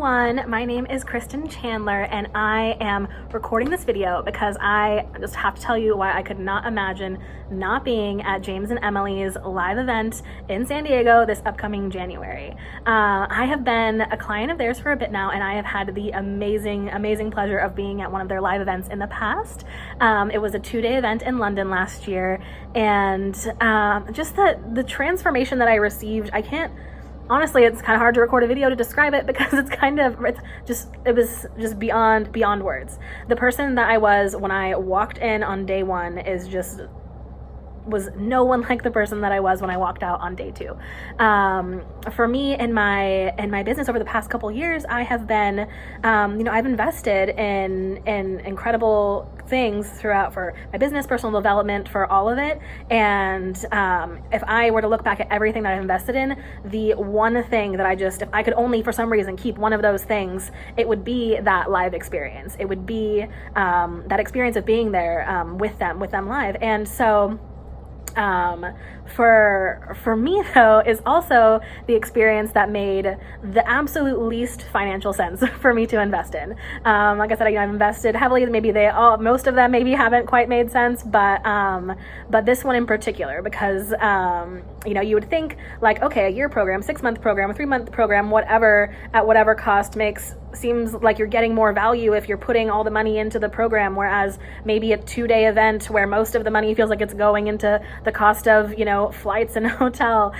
everyone, my name is Kristin Chandler and I am recording this video because I just have to tell you why I could not imagine not being at James and Emily's live event in San Diego this upcoming January. I have been a client of theirs for a bit now and I have had the amazing pleasure of being at one of their live events in the past. It was a 2-day event in London last year, and just the transformation that I received, honestly, it's kind of hard to record a video to describe it because it was just beyond words. The person that I was when I walked in on day one was no one like the person that I was when I walked out on day two. For me in my business over the past couple years, I have been, I've invested in incredible things throughout for my business, personal development, for all of it. And if I were to look back at everything that I've invested in, the one thing that if I could only for some reason keep one of those things, it would be that live experience. It would be that experience of being there with them live. And so for me though is also the experience that made the absolute least financial sense for me to invest in. Like I said, I've invested heavily. Maybe most of them maybe haven't quite made sense, but this one in particular, because you would think like, okay, a year program, 6-month program, a 3-month program, whatever, at whatever cost seems like you're getting more value if you're putting all the money into the program, whereas maybe a 2-day event where most of the money feels like it's going into the cost of, flights and hotel,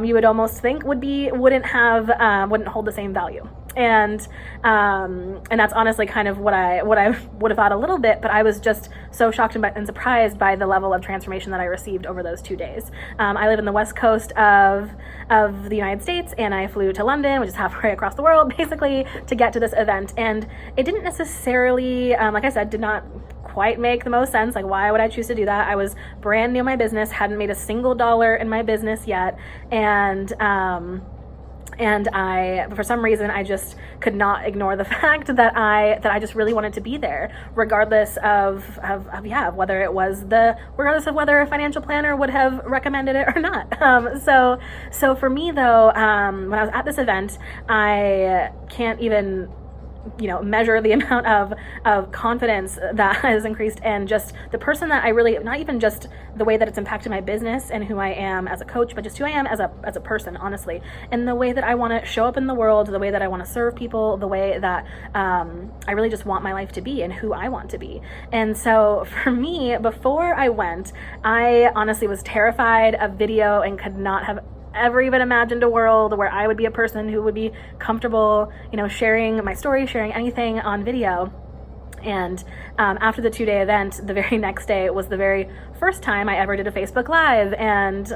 you would almost think wouldn't hold the same value. And that's honestly kind of what I would have thought a little bit, but I was just so shocked and surprised by the level of transformation that I received over those 2 days. I live in the west coast of the United States, and I flew to London, which is halfway across the world, basically, to get to this event. And it didn't necessarily, like I said, did not quite make the most sense. Like, why would I choose to do that? I was brand new in my business, hadn't made a single dollar in my business yet, and for some reason, I just could not ignore the fact that I just really wanted to be there, regardless of whether a financial planner would have recommended it or not. So for me though, when I was at this event, I can't even measure the amount of confidence that has increased, and just the person that I really, not even just the way that it's impacted my business and who I am as a coach, but just who I am as a person, honestly, and the way that I want to show up in the world, the way that I want to serve people, the way that I really just want my life to be and who I want to be. And so for me, before I went, I honestly was terrified of video and could not have ever even imagined a world where I would be a person who would be comfortable, sharing my story, sharing anything on video. And after the 2-day event, the very next day was the very first time I ever did a Facebook Live, and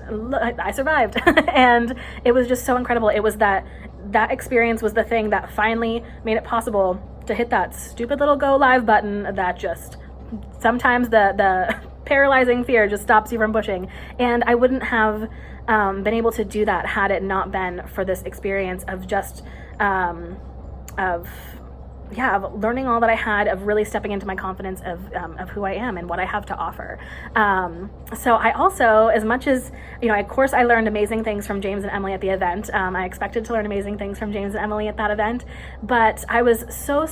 I survived. And it was just so incredible. It was that experience was the thing that finally made it possible to hit that stupid little go live button that just sometimes the paralyzing fear just stops you from pushing. And I wouldn't have been able to do that had it not been for this experience of just of learning all that I had, of really stepping into my confidence of who I am and what I have to offer. So I also, as much as, of course I learned amazing things from James and Emily at the event. I expected to learn amazing things from James and Emily at that event, but I was so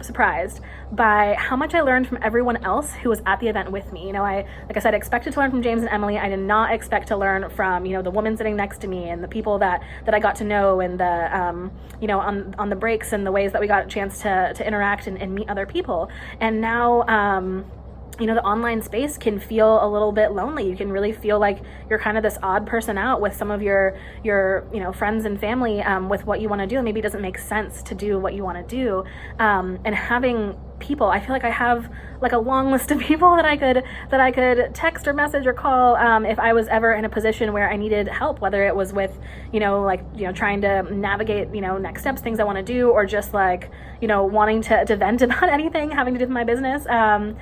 surprised by how much I learned from everyone else who was at the event with me. Like I said, I expected to learn from James and Emily. I did not expect to learn from, the woman sitting next to me and the people that I got to know, and the, on the breaks and the ways that we got a chance to interact and meet other people. And now, the online space can feel a little bit lonely. You can really feel like you're kind of this odd person out with some of your friends and family with what you want to do. And maybe it doesn't make sense to do what you want to do. And having people, I feel like I have like a long list of people that I could text or message or call if I was ever in a position where I needed help, whether it was with trying to navigate next steps, things I want to do, or just wanting to vent about anything having to do with my business, and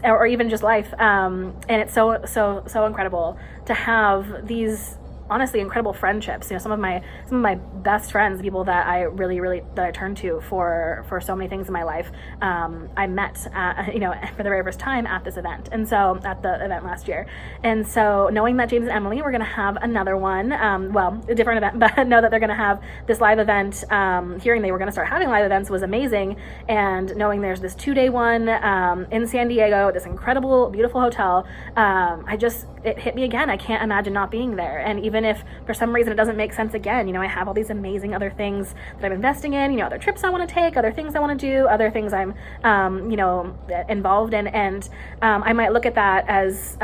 or even just life, and it's so incredible to have these honestly incredible friendships. Some of my best friends, people that I really that I turn to for so many things in my life, I met at, for the very first time at this event, and so at the event last year. And so knowing that James and Emily were going to have another one, a different event, but know that they're going to have this live event, hearing they were going to start having live events was amazing. And knowing there's this 2-day one in San Diego, this incredible, beautiful hotel, it hit me again. I can't imagine not being there. And even if for some reason it doesn't make sense again, I have all these amazing other things that I'm investing in, other trips I want to take, other things I want to do, other things I'm, involved in. And I might look at that as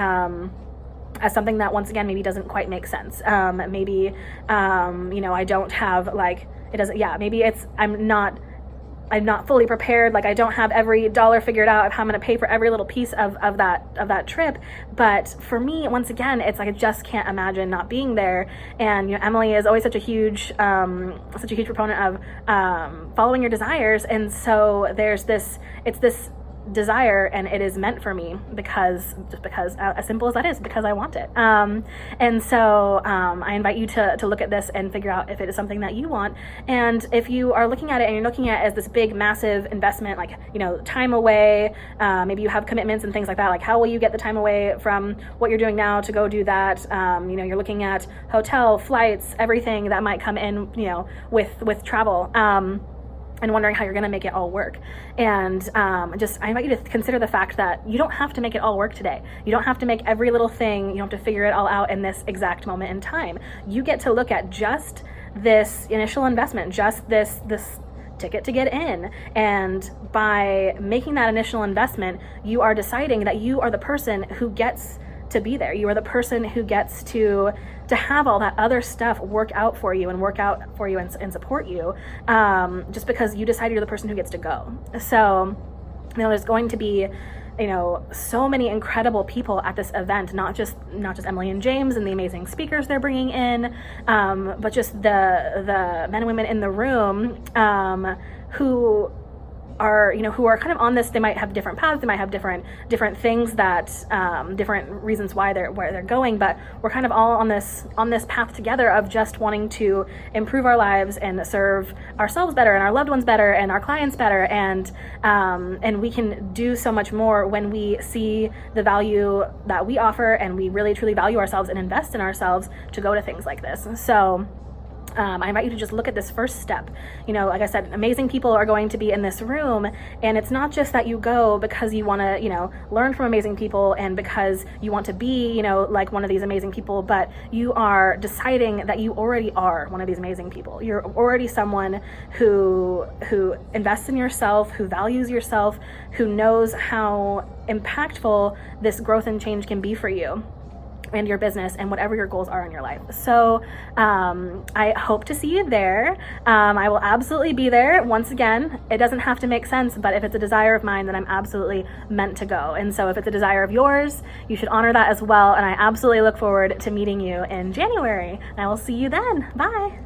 something that, once again, maybe doesn't quite make sense. Maybe, I don't have maybe I'm not fully prepared. I don't have every dollar figured out of how I'm going to pay for every little piece of that trip. But for me, once again, it's I just can't imagine not being there. And Emily is always such a huge proponent of following your desires. And so there's this desire, and it is meant for me because as simple as that is, because I want it. And so I invite you to look at this and figure out if it is something that you want. And if you are looking at it and you're looking at it as this big massive investment, time away, maybe you have commitments and things like that, how will you get the time away from what you're doing now to go do that? You're looking at hotel, flights, everything that might come in, with travel, and wondering how you're going to make it all work. And I invite you to consider the fact that you don't have to make it all work today. You don't have to make every little thing. You don't have to figure it all out in this exact moment in time. You get to look at just this initial investment, just this ticket to get in. And by making that initial investment, you are deciding that you are the person who gets to be there. You are the person who gets to have all that other stuff work out for you and support you, just because you decide you're the person who gets to go. So, there's going to be, so many incredible people at this event, not just Emily and James and the amazing speakers they're bringing in, but just the men and women in the room, who are kind of on this. They might have different paths, they might have different things that different reasons why they're going, but we're kind of all on this path together of just wanting to improve our lives and serve ourselves better and our loved ones better and our clients better, and we can do so much more when we see the value that we offer, and we really truly value ourselves and invest in ourselves to go to things like this. So I invite you to just look at this first step. Like I said, amazing people are going to be in this room, and it's not just that you go because you want to, learn from amazing people and because you want to be, like one of these amazing people, but you are deciding that you already are one of these amazing people. You're already someone who invests in yourself, who values yourself, who knows how impactful this growth and change can be for you and your business and whatever your goals are in your life. So I hope to see you there. I will absolutely be there. Once again, it doesn't have to make sense, but if it's a desire of mine, then I'm absolutely meant to go. And so if it's a desire of yours, you should honor that as well. And I absolutely look forward to meeting you in January. And I will see you then. Bye.